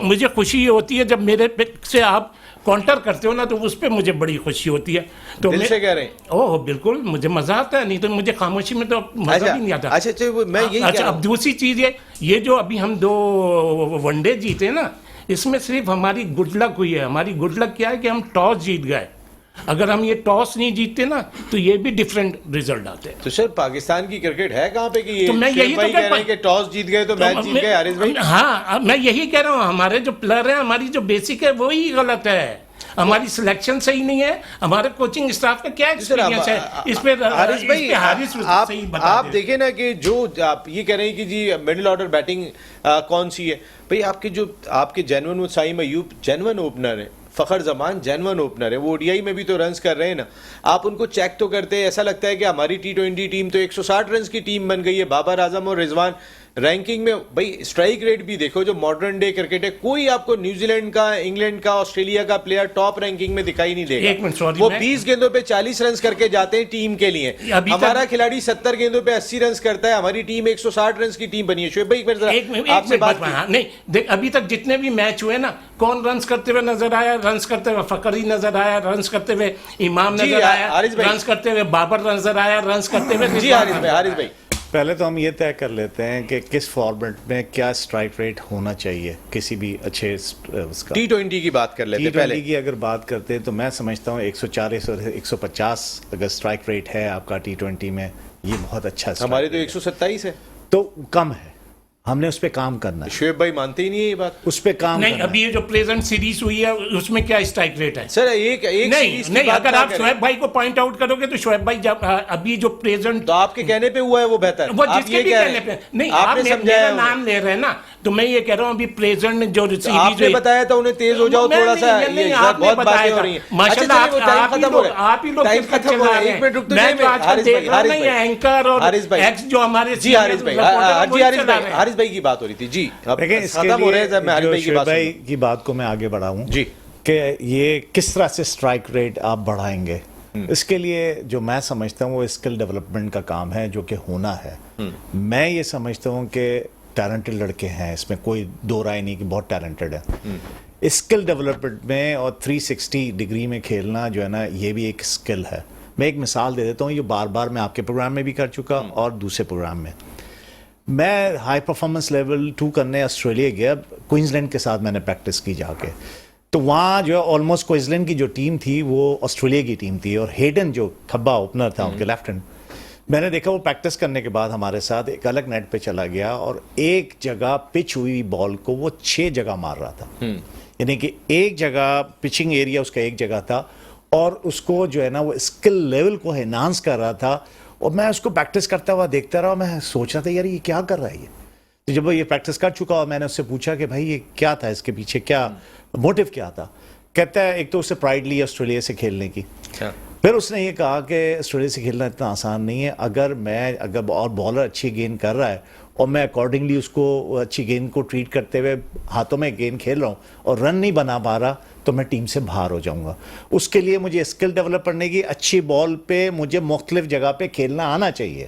मुझे खुशी ये होती है जब मेरे से आप काउंटर करते हो ना, तो उस पर मुझे बड़ी खुशी होती है। तो दिल से कह रहे हैं? ओह बिल्कुल, मुझे मजा आता है, नहीं तो मुझे खामोशी में तो मजा भी नहीं आता। अच्छा, मैं यही अच्छा, अब दूसरी चीज ये जो अभी हम 2 वनडे जीते ना, इसमें सिर्फ हमारी गुड लक हुई है। हमारी गुड लक क्या है कि हम टॉस जीत गए। अगर हम ये टॉस नहीं जीतते ना, तो ये भी डिफरेंट रिजल्ट आते हैं। तो सर, पाकिस्तान की क्रिकेट है कहाँ पे कि ये तो मैं यही तो कह रहे हैं कि टॉस जीत गए तो मैच जीत गए हारिस भाई? हाँ, मैं यही कह रहा हूँ, हमारे जो प्लेयर हैं, हमारी जो बेसिक है वही गलत है। हमारी सिलेक्शन सही नहीं है, हमारे कोचिंग स्टाफ का क्या एक्सपीरियंस है इस पे? हारिस भाई, आप देखें ना कि जो आप ये कह रहे हैं कि जी मिडिल ऑर्डर बैटिंग कौन सी है भाई, आपके जेन्युइन मुसाइम अयूब जेन्युइन ओपनर है, फखर जमान जेन्युइन ओपनर है, वो ओडीआई में भी तो रन्स कर रहे हैं ना। आप उनको चेक तो करते हैं, ऐसा लगता है कि हमारी T20 टीम तो 160 रन की टीम बन गई है। बाबर आजम और रिजवान रैंकिंग में भाई, स्ट्राइक रेट भी देखो, जो मॉडर्न डे क्रिकेट है, कोई आपको न्यूजीलैंड का, इंग्लैंड का, ऑस्ट्रेलिया का प्लेयर टॉप रैंकिंग में दिखाई नहीं देगा। वो 20 गेंदों पे 40 रन करके जाते हैं टीम के लिए। हमारा खिलाड़ी 70 गेंदों पे 80 रन करता है, हमारी टीम 160 रन की टीम बनी है। शुएब भाई, आपसे बात नहीं, देख, अभी तक जितने भी मैच हुए ना, कौन रन करते हुए नजर आया? रन करते हुए फकरी नजर आया, रन करते हुए इमाम नजर आया, रन करते हुए बाबर नजर आया, रन करते हुए हारिस भाई पहले तो हम ये तय कर लेते हैं कि किस फॉर्मेट में क्या स्ट्राइक रेट होना चाहिए किसी भी अच्छे उसका। T20 की बात कर लेते हैं T20 पहले। की अगर बात करते हैं तो मैं समझता हूँ 104 150 अगर स्ट्राइक रेट है आपका T20 में, ये बहुत अच्छा strike हमारे तो rate 127 है। है। तो कम है, हमने उस पर काम करना है, शुएब भाई मानते ही नहीं है ये बात। उस पर काम नहीं, करना अभी ये जो प्रेजेंट सीरीज हुई है उसमें क्या स्ट्राइक रेट है? सर एक नहीं सीरीज की नहीं, बात अगर ना आप करें। शोएब भाई को पॉइंट आउट करोगे तो शोएब भाई जब अभी जो प्रेजेंट तो आपके कहने पे हुआ है वो बेहतर। वो आप जिसके ये भी कह कहने रहे हैं। पे नहीं, आप आपने मेरा समझाया नाम ले रहे हैं ना, तो मैं ये कह रहा हूँ अभी प्रेजेंट जो तो सीरीज आपने बताया था उन्हें तेज हो जाओ मैं थोड़ा नहीं, सा, मैं नहीं, ये आपने बहुत बातें बताया हो था। रही हैं। माशाल्लाह, अच्छा, चलिए, वो टाइम आप ही खत्म हो लोग- रहा है। आप ही लोग टाइम क्रिकेट खत्म हो रहा है। चला एक मिनट रुक तो रहे हैं। जाइए, मैं तो आजकल हारिस देख भाई, रहा हूँ हारिस ना, ये भाई। एंकर और हारिस भाई। एक्स जो हमारे जी हारिस भाई, reporter हैं, जी वही हारिस चला भाई, रहे हैं। हारिस भाई की बात हो रही थी जी। अब लेकिन इसके खत्म हो रहे हैं, लिए जब मैं हारिस जो भाई की शोएब बात भाई सुन की बात को मैं आगे बढ़ाऊं जी। कि ये किस तरह से स्ट्राइक रेट आप बढ़ाएंगे, इसके लिए जो मैं समझता हूँ वो स्किल डेवलपमेंट का काम है जो कि होना है। मैं ये समझता हूँ कि टैलेंटेड लड़के हैं, इसमें कोई दो राय नहीं कि बहुत टैलेंटेड है। स्किल डेवलपमेंट में और 360 डिग्री में खेलना जो है ना, ये भी एक स्किल है। मैं एक मिसाल दे देता हूँ, ये बार बार मैं आपके प्रोग्राम में भी कर चुका और दूसरे प्रोग्राम में। मैं हाई परफॉर्मेंस लेवल 2 करने ऑस्ट्रेलिया गया, क्वींसलैंड के साथ मैंने प्रैक्टिस की जाके। तो वहाँ जो है ऑलमोस्ट क्वींसलैंड की जो टीम थी वो ऑस्ट्रेलिया की टीम थी, और हेडन जो खब्बा ओपनर था उनके लेफ्ट हैंड, मैंने देखा वो प्रैक्टिस करने के बाद हमारे साथ एक अलग नेट पे चला गया और एक जगह पिच हुई बॉल को वो 6 जगह मार रहा था। यानी कि एक जगह पिचिंग एरिया उसका एक जगह था और उसको जो है ना वो स्किल लेवल को एनहांस कर रहा था। और मैं उसको प्रैक्टिस करता हुआ देखता रहा, मैं सोच रहा था यार ये क्या कर रहा है ये। तो जब वो ये प्रैक्टिस कर चुका और मैंने उससे पूछा कि भाई ये क्या था, इसके पीछे क्या मोटिव क्या था, कहता है एक तो उससे प्राइड ली ऑस्ट्रेलिया से खेलने की। फिर उसने ये कहा कि ऑस्ट्रेलिया से खेलना इतना आसान नहीं है, अगर और बॉलर अच्छी गेंद कर रहा है और मैं अकॉर्डिंगली उसको अच्छी गेंद को ट्रीट करते हुए हाथों में गेंद खेल रहा हूँ और रन नहीं बना पा रहा तो मैं टीम से बाहर हो जाऊंगा। उसके लिए मुझे स्किल डेवलप करने की, अच्छी बॉल पे मुझे मुख्तलिफ जगह पे खेलना आना चाहिए।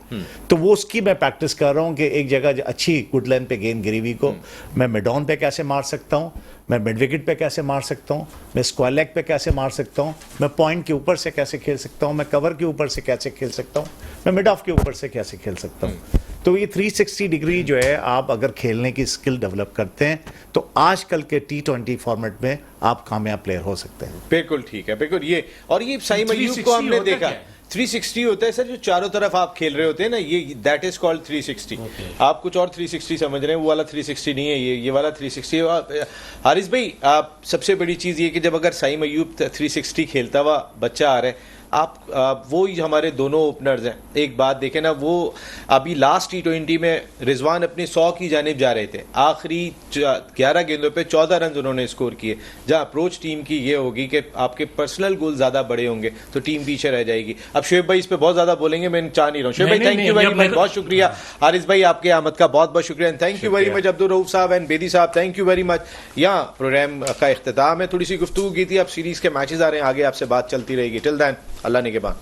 तो वो उसकी मैं प्रैक्टिस कर रहा हूँ कि एक जगह अच्छी गुड लेंथ पे गेंद गिरी हुई को मैं मिड ऑन पे कैसे मार सकता हूँ, मैं मिड विकेट पे कैसे मार सकता हूँ, मैं स्क्वायर लेग पे कैसे मार सकता हूँ, मैं पॉइंट के ऊपर से कैसे खेल सकता हूँ, मैं कवर के ऊपर से कैसे खेल सकता हूँ, मैं मिड ऑफ के ऊपर से कैसे खेल सकता हूँ। तो ये 360 डिग्री जो है आप अगर खेलने की स्किल डेवलप करते हैं तो आजकल के T20 फॉर्मेट में आप कामयाब प्लेयर हो सकते हैं। बिल्कुल ठीक है, बिल्कुल। ये और ये साइम अयूब को हमने होता देखा, क्या है? 360 होता है सर, जो चारों तरफ आप खेल रहे होते हैं ना, ये दैट इज कॉल्ड 360। आप कुछ और 360 समझ रहे हैं, वो वाला 360 नहीं है, ये वाला 360 है। हारिस भाई, आप सबसे बड़ी चीज़ ये कि जब अगर साइम अयूब 360 खेलता हुआ बच्चा आ रहा है, आप वो ही हमारे दोनों ओपनर्स हैं। एक बात देखें ना, वो अभी लास्ट T20 में रिजवान अपने 100 की जानिब जा रहे थे, आखिरी 11 गेंदों पे 14 रन उन्होंने स्कोर किए। जहां अप्रोच टीम की ये होगी कि आपके पर्सनल गोल ज्यादा बड़े होंगे तो टीम पीछे रह जाएगी। अब शुएब भाई इस पे बहुत ज्यादा बोलेंगे, मैं चाह नहीं रहा हूँ। शुएब भाई थैंक यू वेरी मच, बहुत शुक्रिया। हारिस भाई आपके आमद का बहुत बहुत शुक्रिया। Thank you very much Abdul Rauf साहब एंड बेदी साहब, थैंक यू वेरी मच। यहाँ प्रोग्राम का इख्तिताम है, थोड़ी सी गुफ्तगू की थी, अब सीरीज के मैचेस आ रहे हैं, आगे आपसे बात चलती रहेगी। टिल देन, अल्लाह निगहबान।